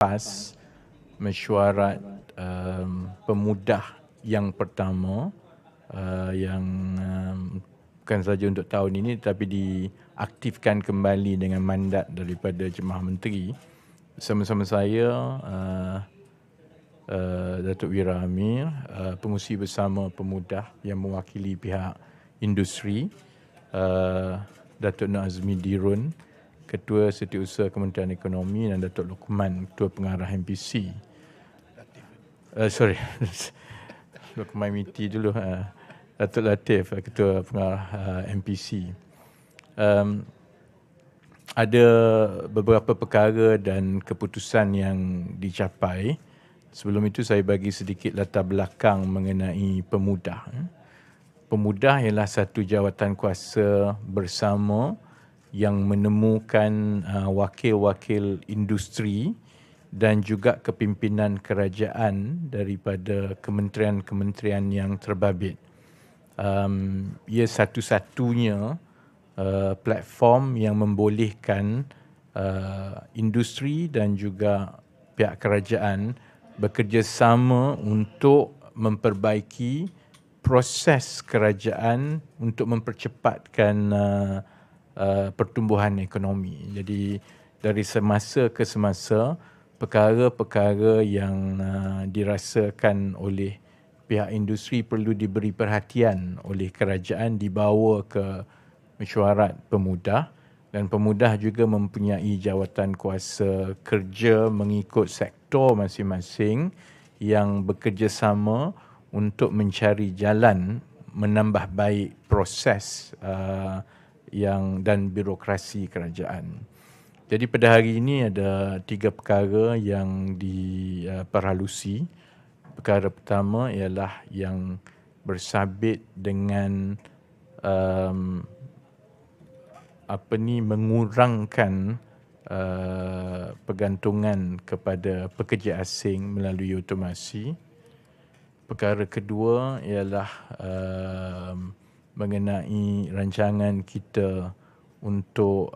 PAS mesyuarat pemudah yang pertama yang bukan saja untuk tahun ini tetapi diaktifkan kembali dengan mandat daripada Jemaah Menteri. Bersama-sama saya Datuk Wira Amir, pengurusi bersama pemudah yang mewakili pihak industri, Datuk Nur Azmi Dirun, Ketua Setiausaha Kementerian Ekonomi, dan Datuk Luqman, Ketua Pengarah MPC. Luqman MITI dulu. Datuk Latif, Ketua Pengarah MPC. Ada beberapa perkara dan keputusan yang dicapai. Sebelum itu saya bagi sedikit latar belakang mengenai pemudah. Pemudah ialah satu jawatan kuasa bersama yang menemukan wakil-wakil industri dan juga kepimpinan kerajaan daripada kementerian-kementerian yang terbabit. Ia satu-satunya platform yang membolehkan industri dan juga pihak kerajaan bekerjasama untuk memperbaiki proses kerajaan untuk mempercepatkan pertumbuhan ekonomi. Jadi dari semasa ke semasa, perkara-perkara yang dirasakan oleh pihak industri perlu diberi perhatian oleh kerajaan dibawa ke mesyuarat pemudah, dan pemudah juga mempunyai jawatan kuasa kerja mengikut sektor masing-masing yang bekerjasama untuk mencari jalan menambah baik proses dan birokrasi kerajaan. Jadi pada hari ini ada 3 perkara yang diperhalusi. Perkara pertama ialah yang bersabit dengan mengurangkan pergantungan kepada pekerja asing melalui otomasi. Perkara kedua ialah mengenai rancangan kita untuk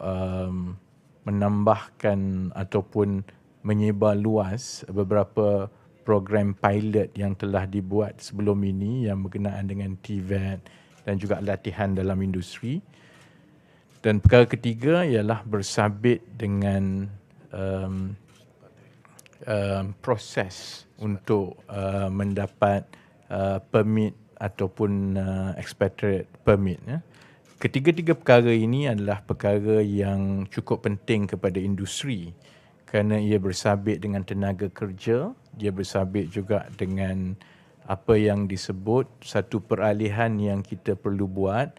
menambahkan ataupun menyebar luas beberapa program pilot yang telah dibuat sebelum ini yang berkenaan dengan TVET dan juga latihan dalam industri. Dan perkara ketiga ialah bersabit dengan proses untuk mendapat permit ataupun expatriate permit. Ketiga-tiga perkara ini adalah perkara yang cukup penting kepada industri kerana ia bersabit dengan tenaga kerja, dia bersabit juga dengan apa yang disebut satu peralihan yang kita perlu buat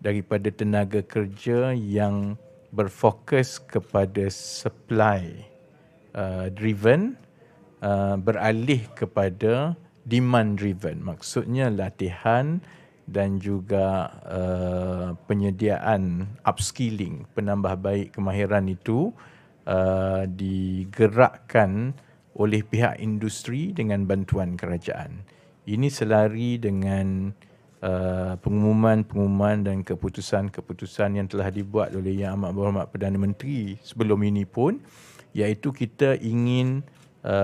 daripada tenaga kerja yang berfokus kepada supply driven beralih kepada demand driven. Maksudnya latihan dan juga penyediaan upskilling, penambah baik kemahiran itu digerakkan oleh pihak industri dengan bantuan kerajaan. Ini selari dengan pengumuman-pengumuman dan keputusan-keputusan yang telah dibuat oleh Yang Amat Berhormat Perdana Menteri sebelum ini pun, iaitu kita ingin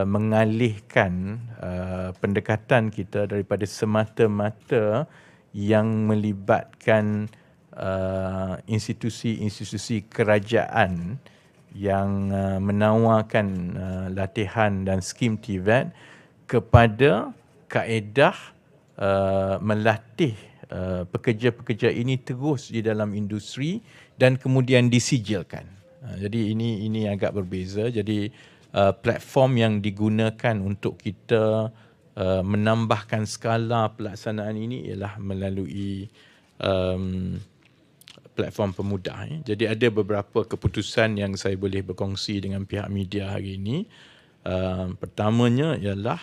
mengalihkan pendekatan kita daripada semata-mata yang melibatkan institusi-institusi kerajaan yang menawarkan latihan dan skim TVET kepada kaedah melatih pekerja-pekerja ini terus di dalam industri dan kemudian disijilkan. Jadi ini agak berbeza. Jadi platform yang digunakan untuk kita menambahkan skala pelaksanaan ini ialah melalui platform pemudah. Jadi ada beberapa keputusan yang saya boleh berkongsi dengan pihak media hari ini. Pertamanya ialah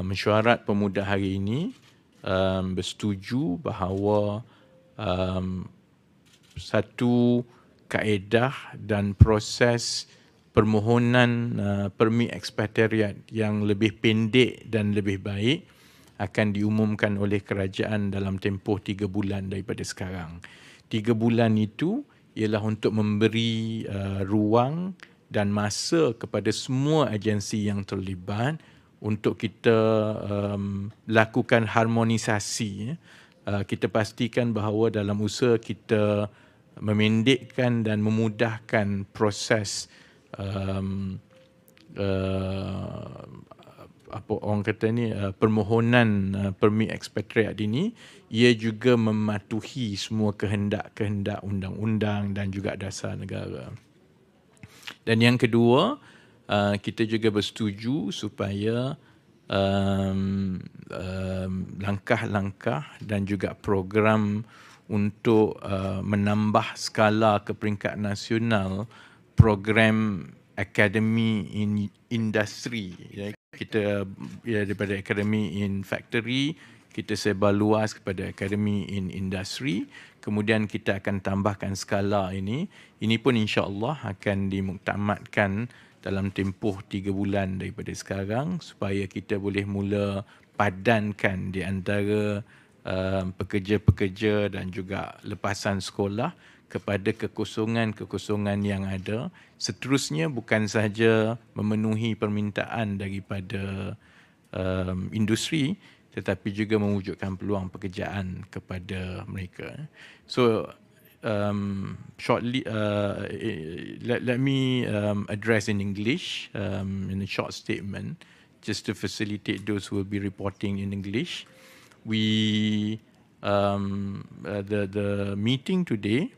mesyuarat pemuda hari ini bersetuju bahawa satu kaedah dan proses permohonan permit ekspatriat yang lebih pendek dan lebih baik akan diumumkan oleh kerajaan dalam tempoh 3 bulan daripada sekarang. 3 bulan itu ialah untuk memberi ruang dan masa kepada semua agensi yang terlibat untuk kita lakukan harmonisasi. Kita pastikan bahawa dalam usaha kita memendekkan dan memudahkan proses apa orang kata ni permohonan permit ekspatriat ini, ia juga mematuhi semua kehendak-kehendak undang-undang dan juga dasar negara. Dan yang kedua, kita juga bersetuju supaya langkah-langkah dan juga program untuk menambah skala ke peringkat nasional program Akademi in Industri. Kita daripada Akademi in Factory, kita sebar luas kepada Akademi in Industri. Kemudian kita akan tambahkan skala ini. Ini pun insya-Allah akan dimuktamadkan dalam tempoh 3 bulan daripada sekarang supaya kita boleh mula padankan di antara pekerja-pekerja dan juga lepasan sekolah kepada kekosongan-kekosongan yang ada. Seterusnya bukan sahaja memenuhi permintaan daripada industri, tetapi juga mewujudkan peluang pekerjaan kepada mereka. So shortly, let me address in English in a short statement, just to facilitate those who will be reporting in English. We the meeting today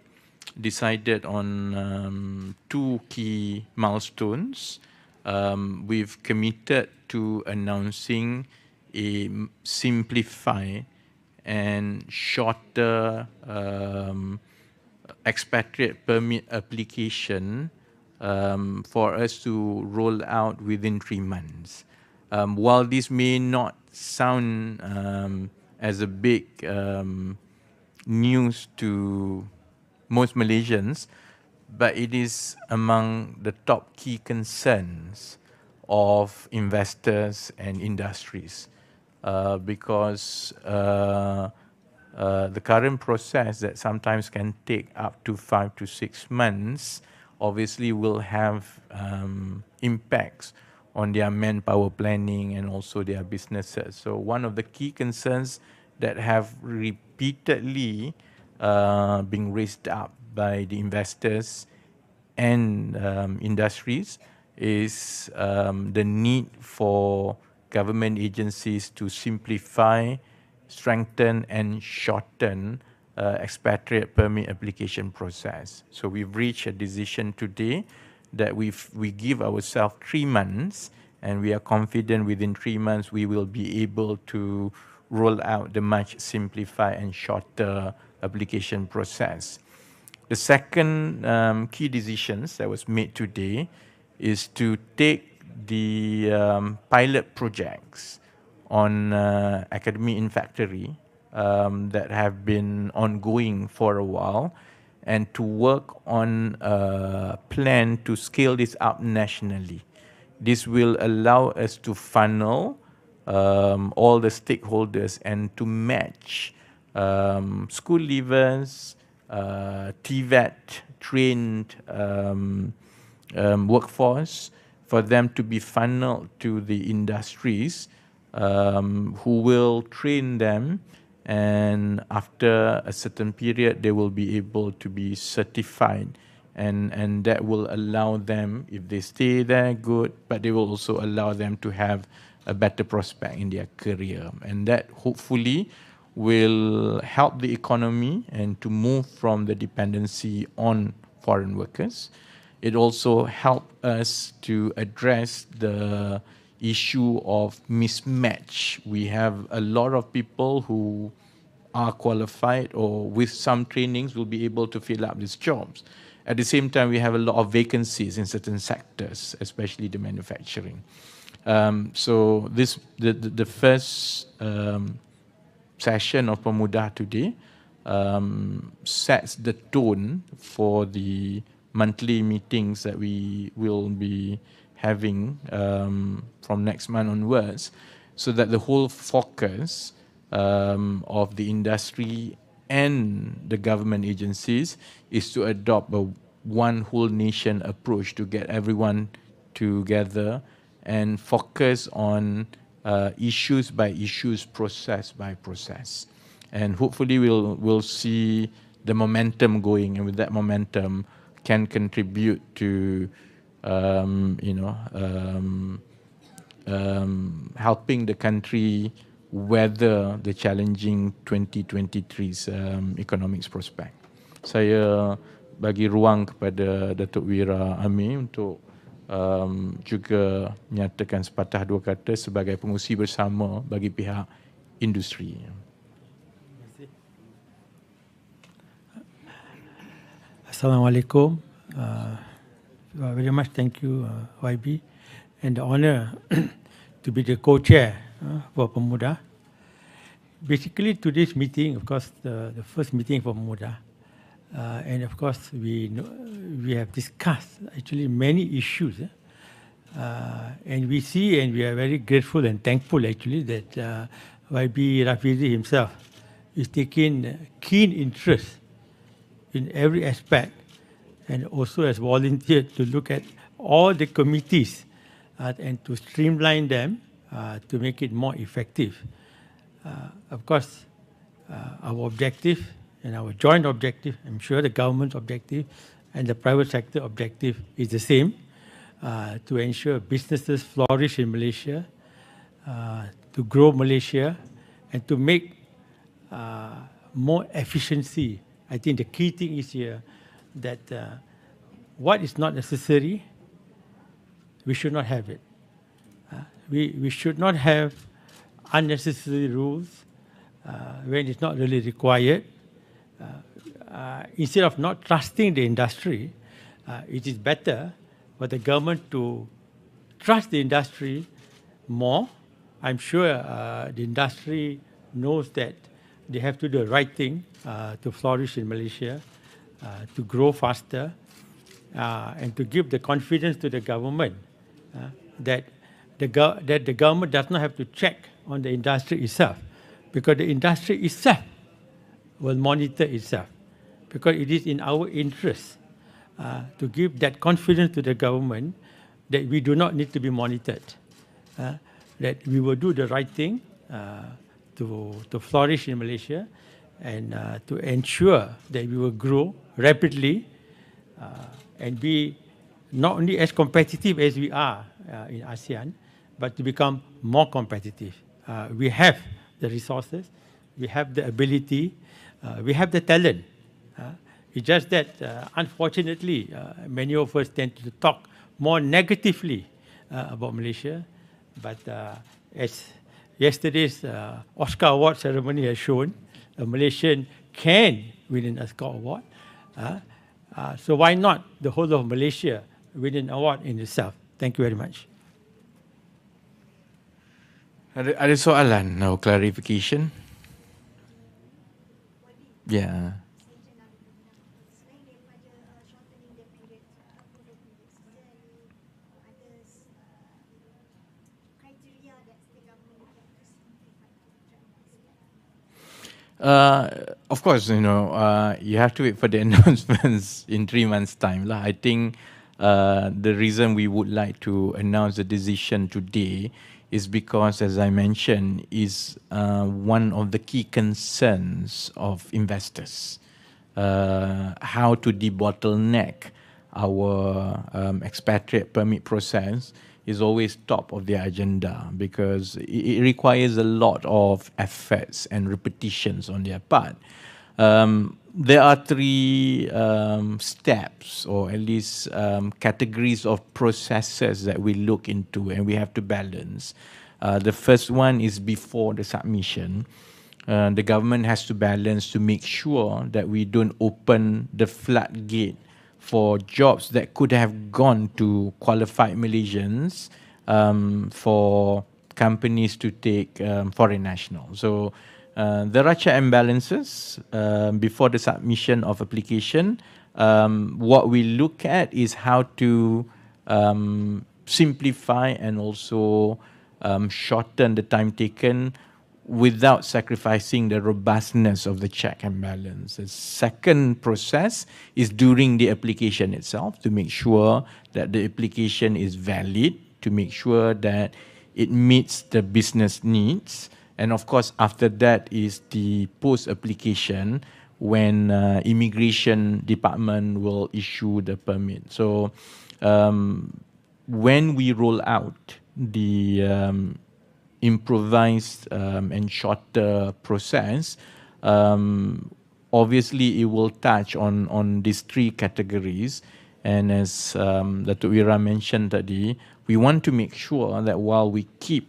decided on 2 key milestones. We've committed to announcing a simplified and shorter expatriate permit application for us to roll out within 3 months. While this may not sound as a big news to most Malaysians, but it is among the top key concerns of investors and industries because the current process that sometimes can take up to 5 to 6 months obviously will have impacts on their manpower planning and also their businesses. So one of the key concerns that have repeatedly being raised up by the investors and industries is the need for government agencies to simplify, strengthen and shorten expatriate permit application process. So we've reached a decision today that we give ourselves 3 months, and we are confident within 3 months we will be able to roll out the much simplified and shorter application process. The second key decisions that was made today is to take the pilot projects on Academy in Factory that have been ongoing for a while, and to work on a plan to scale this up nationally. This will allow us to funnel all the stakeholders and to match school leavers, TVET trained workforce, for them to be funneled to the industries who will train them, and after a certain period they will be able to be certified, and that will allow them, if they stay there, good, but they will also allow them to have a better prospect in their career, and that hopefully will help the economy and to move from the dependency on foreign workers. It also helps us to address the issue of mismatch. We have a lot of people who are qualified or with some trainings will be able to fill up these jobs. At the same time, we have a lot of vacancies in certain sectors, especially the manufacturing. So the first session of Pemuda today sets the tone for the monthly meetings that we will be having from next month onwards, so that the whole focus of the industry and the government agencies is to adopt a one whole nation approach to get everyone together and focus on issues by issues, process by process. And hopefully we'll see the momentum going, and with that momentum can contribute to helping the country weather the challenging 2023's economic prospect. Saya bagi ruang kepada Datuk Wira Amir untuk juga menyatakan sepatah dua kata sebagai pengurusi bersama bagi pihak industri. Assalamualaikum. Very much thank you, YB, and the honor to be the co-chair for Pemuda. Basically, today's meeting, of course, the first meeting for Pemuda, and of course, we have discussed actually many issues, and we see and we are very grateful and thankful actually that YB Rafizi himself is taking keen interest in every aspect, and also has volunteered to look at all the committees and to streamline them to make it more effective. Of course, our objective and our joint objective, I'm sure the government's objective and the private sector objective is the same, to ensure businesses flourish in Malaysia, to grow Malaysia, and to make more efficiency. I think the key thing is here that what is not necessary, we should not have it. We should not have unnecessary rules when it's not really required. Instead of not trusting the industry, it is better for the government to trust the industry more. I'm sure the industry knows that they have to do the right thing to flourish in Malaysia, to grow faster, and to give the confidence to the government that the government does not have to check on the industry itself, because the industry itself will monitor itself, because it is in our interest to give that confidence to the government that we do not need to be monitored, that we will do the right thing to flourish in Malaysia, and to ensure that we will grow rapidly and be not only as competitive as we are in ASEAN, but to become more competitive. We have the resources, we have the ability, we have the talent. It's just that, unfortunately, many of us tend to talk more negatively about Malaysia. But as yesterday's Oscar Award ceremony has shown, a Malaysian can win an Oscar Award. So why not the whole of Malaysia win an award in itself? Thank you very much. Ada soalan or clarification? Yeah. Of course, you have to wait for the announcements in 3 months' time. I think the reason we would like to announce the decision today is because, as I mentioned, is one of the key concerns of investors. How to debottleneck our expatriate permit process is always top of their agenda, because it requires a lot of efforts and repetitions on their part. There are 3 steps, or at least categories of processes that we look into and we have to balance. The first one is before the submission. The government has to balance to make sure that we don't open the floodgate for jobs that could have gone to qualified Malaysians for companies to take foreign nationals. So there are check and balances before the submission of application. What we look at is how to simplify and also shorten the time taken without sacrificing the robustness of the check and balance. The second process is during the application itself, to make sure that the application is valid, to make sure that it meets the business needs. And of course, after that is the post-application, when immigration department will issue the permit. So when we roll out the improvised and shorter process, obviously it will touch on these three categories. And as Datuk Wira mentioned tadi, we want to make sure that while we keep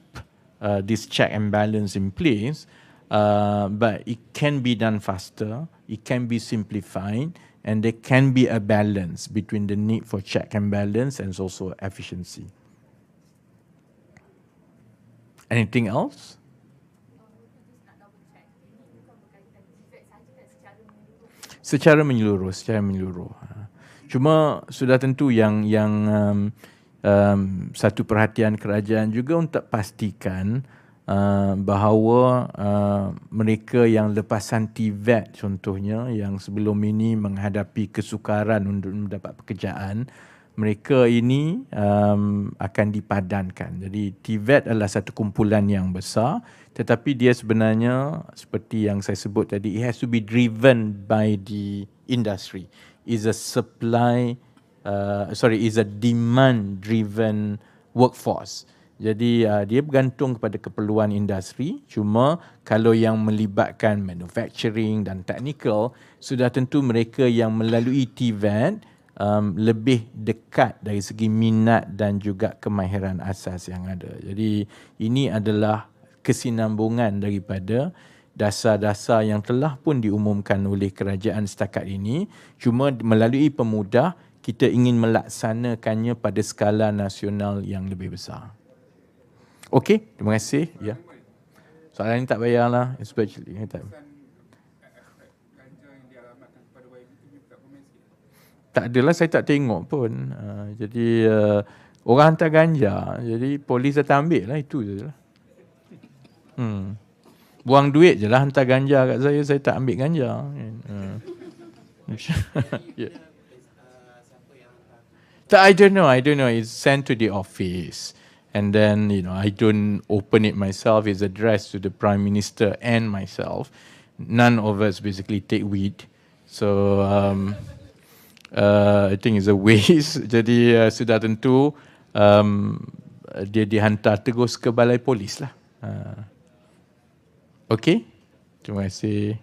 this check and balance in place, but it can be done faster, it can be simplified, and there can be a balance between the need for check and balance and also efficiency. Anything else? Secara menyeluruh. Cuma sudah tentu yang satu perhatian kerajaan juga untuk pastikan bahawa mereka yang lepasan TVET contohnya, yang sebelum ini menghadapi kesukaran untuk mendapat pekerjaan, mereka ini akan dipadankan. Jadi TVET adalah satu kumpulan yang besar, tetapi dia sebenarnya seperti yang saya sebut tadi, it has to be driven by the industry. Is a demand driven workforce. Jadi dia bergantung kepada keperluan industri. Cuma kalau yang melibatkan manufacturing dan technical, sudah tentu mereka yang melalui TVET lebih dekat dari segi minat dan juga kemahiran asas yang ada. Jadi ini adalah kesinambungan daripada dasar-dasar yang telah pun diumumkan oleh kerajaan setakat ini. Cuma melalui pemudah, kita ingin melaksanakannya pada skala nasional yang lebih besar. Okey, terima kasih. Ya. Soalan ini tak payahlah, especially. Tak adalah, saya tak tengok pun. Jadi orang hantar ganja, jadi polis datang ambil lah, itu je lah. Buang duit je lah, hantar ganja kat saya tak ambil ganja. Yeah. I don't know. It's sent to the office. And then, I don't open it myself. It's addressed to the Prime Minister and myself. None of us basically take weed. So, I think it's a waste. Jadi, sudah tentu dia dihantar terus ke balai polis lah. Okay? Terima kasih.